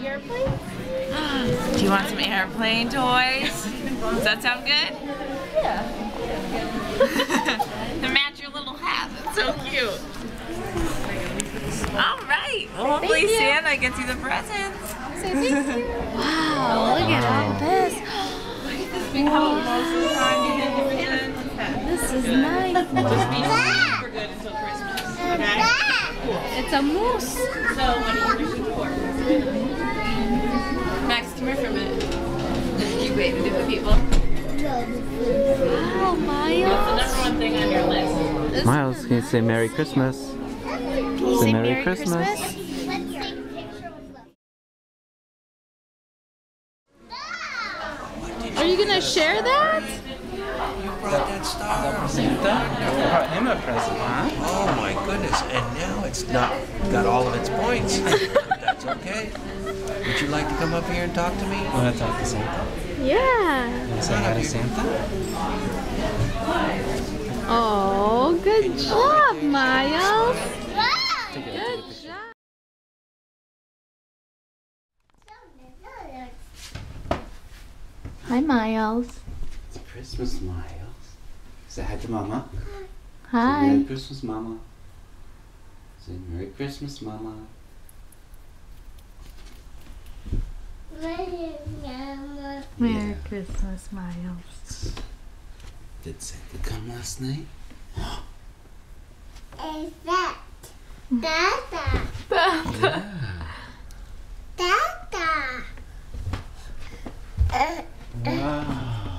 airplane? Do you want some airplane toys? Does that sound good? Yeah. To match your little hat. It's so cute. All right. Well, hopefully Santa gets you the presents. Say thank you. Wow, look at all this. This is nice. Just be super good until Christmas. Okay? It's a moose. So, what are you wishing for? Max, come here for a minute. You waving to the people. Wow, Miles. What's the #1 thing on your list? Miles, can you say Merry Christmas? Can you say Merry Christmas? Are you gonna share that? You brought that star. Santa? Brought him a present, huh? Oh my goodness, and now it's not got all of its points. But that's okay. Would you like to come up here and talk to me? Want to talk to Santa? Yeah. Want to say hi to Santa? Oh, good job, Miles. Good job. Hi, Miles. It's Christmas, Miles. Say hi to Mama. Say Hi. Merry Christmas, Mama. Say Merry Christmas, Mama. Merry Christmas, Miles. Did Santa come last night? Is that Dada? Yeah. Dada. Wow.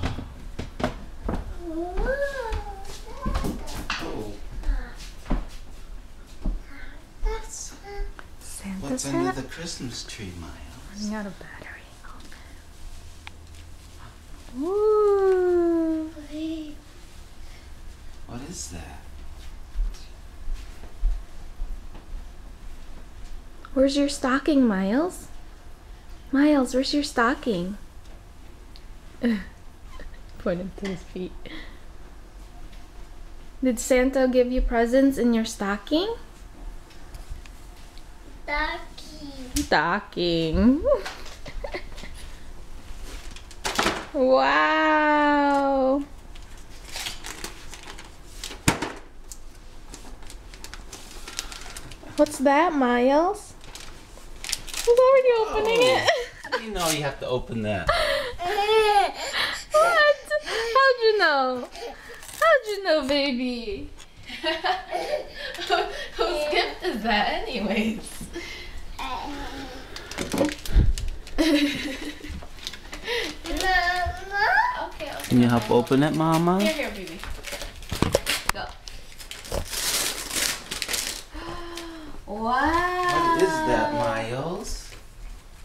Oh. Santa's What's under hat? the Christmas tree, Miles? Running out of battery. Ooh. What is that? Where's your stocking, Miles? Miles, where's your stocking? Pointing to his feet. Did Santa give you presents in your stocking? Ducky. Stocking. Wow. What's that, Miles? Who's already opening it? You know you have to open that. What? How'd you know? How'd you know, baby? Whose gift is that, anyways? Okay. Can you help open it, Mama? Here, baby. Go. Wow. What is that, Miles?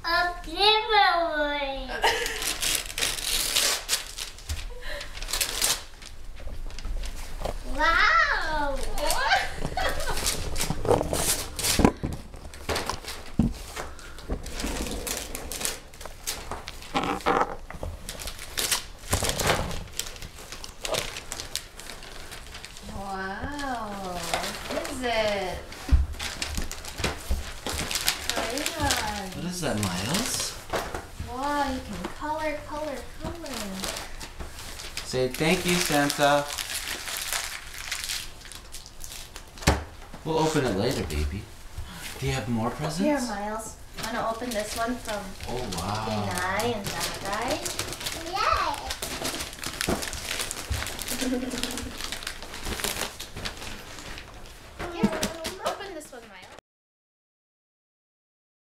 A giveaway. Wow. Wow. What is it? What is that, Miles? Wow, you can color. Say thank you, Santa. We'll open it later, baby. Do you have more presents? Here, Miles. Wanna open this one from Oh, wow. Denai and that guy? Yay.